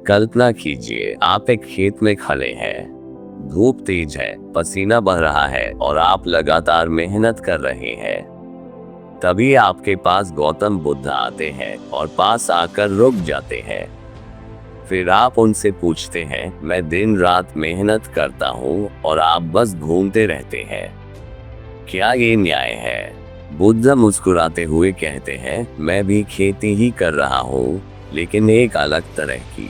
कल्पना कीजिए आप एक खेत में खड़े हैं। धूप तेज है, पसीना बह रहा है और आप लगातार मेहनत कर रहे हैं। तभी आपके पास गौतम बुद्ध आते हैं और पास आकर रुक जाते हैं। फिर आप उनसे पूछते हैं, मैं दिन रात मेहनत करता हूँ और आप बस घूमते रहते हैं। क्या ये न्याय है? बुद्ध मुस्कुराते हुए कहते हैं, मैं भी खेती ही कर रहा हूँ, लेकिन एक अलग तरह की।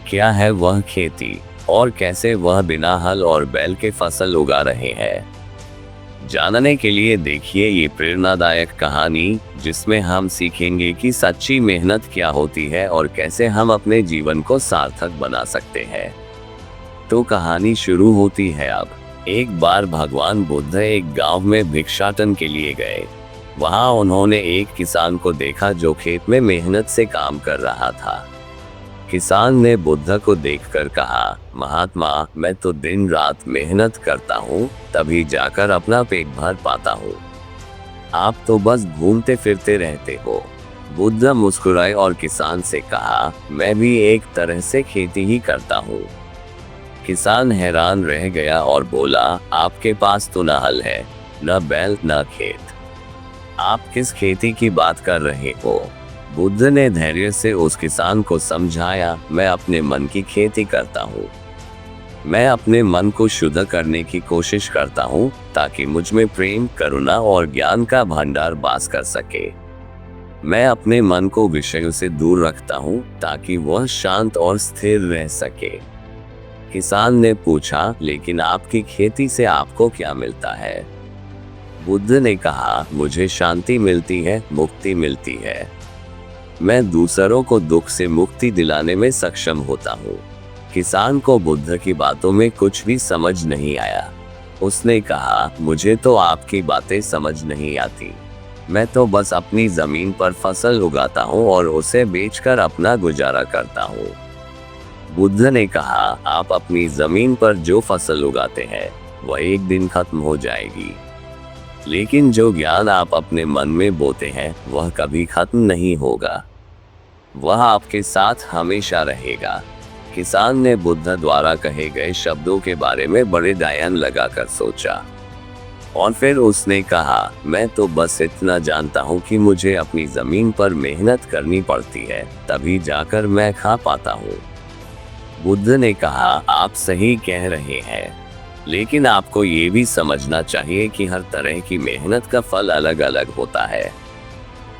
क्या है वह खेती और कैसे वह बिना हल और बैल के फसल उगा रहे हैं? जानने के लिए देखिए ये प्रेरणादायक कहानी, जिसमें हम सीखेंगे कि सच्ची मेहनत क्या होती है और कैसे हम अपने जीवन को सार्थक बना सकते हैं। तो कहानी शुरू होती है अब। एक बार भगवान बुद्ध एक गांव में भिक्षाटन के लिए गए। वहां उन्होंने एक किसान को देखा जो खेत में मेहनत से काम कर रहा था। किसान ने बुद्ध को देखकर कहा, महात्मा, मैं तो दिन रात मेहनत करता हूँ, तभी जाकर अपना पेट भर पाता हूँ। आप तो बस घूमते फिरते रहते हो। बुद्ध मुस्कुराए और किसान से कहा, मैं भी एक तरह से खेती ही करता हूँ। किसान हैरान रह गया और बोला, आपके पास तो न हल है, न बैल, न खेत। आप किस खेती की बात कर रहे हो? बुद्ध ने धैर्य से उस किसान को समझाया, मैं अपने मन की खेती करता हूँ। मैं अपने मन को शुद्ध करने की कोशिश करता हूँ, ताकि मुझ में प्रेम, करुणा और ज्ञान का भंडार वास कर सके। मैं अपने मन को विषयों से दूर रखता हूँ, ताकि वह शांत और स्थिर रह सके। किसान ने पूछा, लेकिन आपकी खेती से आपको क्या मिलता है? बुद्ध ने कहा, मुझे शांति मिलती है, मुक्ति मिलती है। मैं दूसरों को दुख से मुक्ति दिलाने में सक्षम होता हूँ। किसान को बुद्ध की बातों में कुछ भी समझ नहीं आया। उसने कहा, मुझे तो आपकी बातें समझ नहीं आती। मैं तो बस अपनी जमीन पर फसल उगाता हूँ और उसे बेचकर अपना गुजारा करता हूँ। बुद्ध ने कहा, आप अपनी जमीन पर जो फसल उगाते हैं वह एक दिन खत्म हो जाएगी, लेकिन जो ज्ञान आप अपने मन में बोते हैं वह कभी खत्म नहीं होगा। वह आपके साथ हमेशा रहेगा। किसान ने बुद्ध द्वारा कहे गए शब्दों के बारे में बड़े ध्यान लगाकर सोचा और फिर उसने कहा, मैं तो बस इतना जानता हूँ कि मुझे अपनी जमीन पर मेहनत करनी पड़ती है, तभी जाकर मैं खा पाता हूँ। बुद्ध ने कहा, आप सही कह रहे हैं, लेकिन आपको ये भी समझना चाहिए कि हर तरह की मेहनत का फल अलग अलग होता है।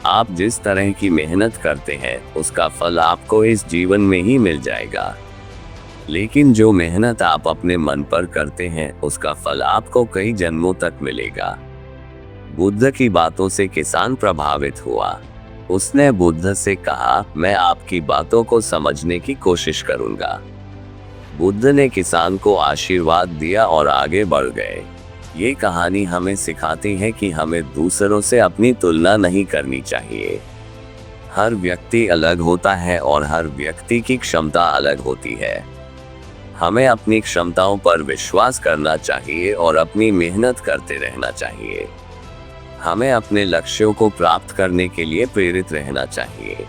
आप जिस तरह की मेहनत करते हैं उसका फल आपको इस जीवन में ही मिल जाएगा, लेकिन जो मेहनत आप अपने मन पर करते हैं उसका फल आपको कई जन्मों तक मिलेगा। बुद्ध की बातों से किसान प्रभावित हुआ। उसने बुद्ध से कहा, मैं आपकी बातों को समझने की कोशिश करूंगा। बुद्ध ने किसान को आशीर्वाद दिया और आगे बढ़ गए। ये कहानी हमें सिखाती है कि हमें दूसरों से अपनी तुलना नहीं करनी चाहिए। हर व्यक्ति अलग होता है और हर व्यक्ति की क्षमता अलग होती है। हमें अपनी क्षमताओं पर विश्वास करना चाहिए और अपनी मेहनत करते रहना चाहिए। हमें अपने लक्ष्यों को प्राप्त करने के लिए प्रेरित रहना चाहिए।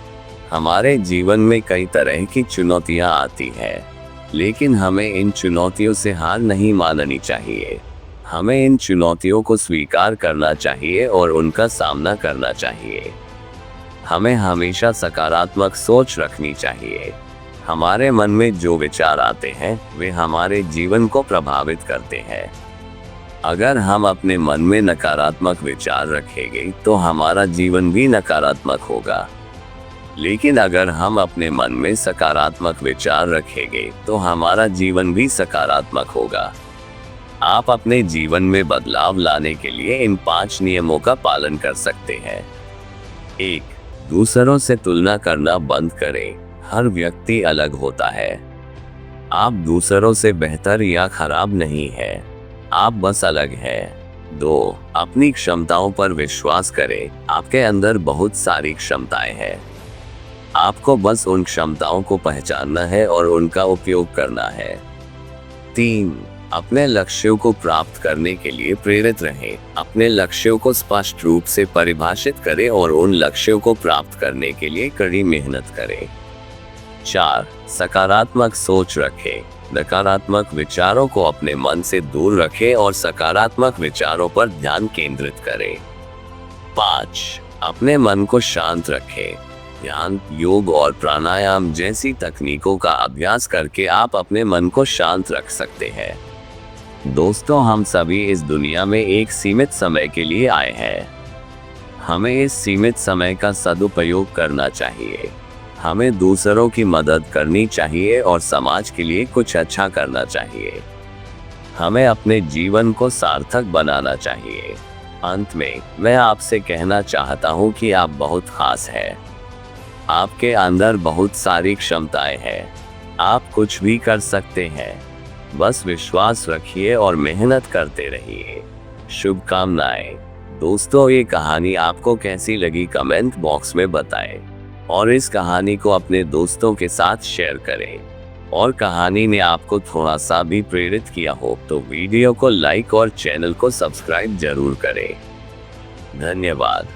हमारे जीवन में कई तरह की चुनौतियां आती हैं, लेकिन हमें इन चुनौतियों से हार नहीं माननी चाहिए। हमें इन चुनौतियों को स्वीकार करना चाहिए और उनका सामना करना चाहिए। हमें हमेशा सकारात्मक सोच रखनी चाहिए। हमारे मन में जो विचार आते हैं वे हमारे जीवन को प्रभावित करते हैं। अगर हम अपने मन में नकारात्मक विचार रखेंगे तो हमारा जीवन भी नकारात्मक होगा, लेकिन अगर हम अपने मन में सकारात्मक विचार रखेंगे तो हमारा जीवन भी सकारात्मक होगा। आप अपने जीवन में बदलाव लाने के लिए इन 5 नियमों का पालन कर सकते हैं। 1. दूसरों से तुलना करना बंद करें। हर व्यक्ति अलग होता है। आप दूसरों से बेहतर या खराब नहीं हैं, आप बस अलग हैं। 2. अपनी क्षमताओं पर विश्वास करें। आपके अंदर बहुत सारी क्षमताएं हैं। आपको बस उन क्षमताओं को पहचानना है और उनका उपयोग करना है। 3. अपने लक्ष्यों को प्राप्त करने के लिए प्रेरित रहें। अपने लक्ष्यों को स्पष्ट रूप से परिभाषित करें और उन लक्ष्यों को प्राप्त करने के लिए कड़ी मेहनत करें। 4. सकारात्मक सोच रखें। नकारात्मक विचारों को अपने मन से दूर रखें और सकारात्मक विचारों पर ध्यान केंद्रित करें। 5. अपने मन को शांत रखें। ध्यान, योग और प्राणायाम जैसी तकनीकों का अभ्यास करके आप अपने मन को शांत रख सकते हैं। दोस्तों, हम सभी इस दुनिया में एक सीमित समय के लिए आए हैं। हमें इस सीमित समय का सदुपयोग करना चाहिए। हमें दूसरों की मदद करनी चाहिए और समाज के लिए कुछ अच्छा करना चाहिए। हमें अपने जीवन को सार्थक बनाना चाहिए। अंत में मैं आपसे कहना चाहता हूँ कि आप बहुत खास हैं। आपके अंदर बहुत सारी क्षमताएं हैं। आप कुछ भी कर सकते हैं। बस विश्वास रखिए और मेहनत करते रहिए। शुभकामनाएं। दोस्तों, ये कहानी आपको कैसी लगी कमेंट बॉक्स में बताएं और इस कहानी को अपने दोस्तों के साथ शेयर करें। और कहानी ने आपको थोड़ा सा भी प्रेरित किया हो तो वीडियो को लाइक और चैनल को सब्सक्राइब जरूर करें। धन्यवाद।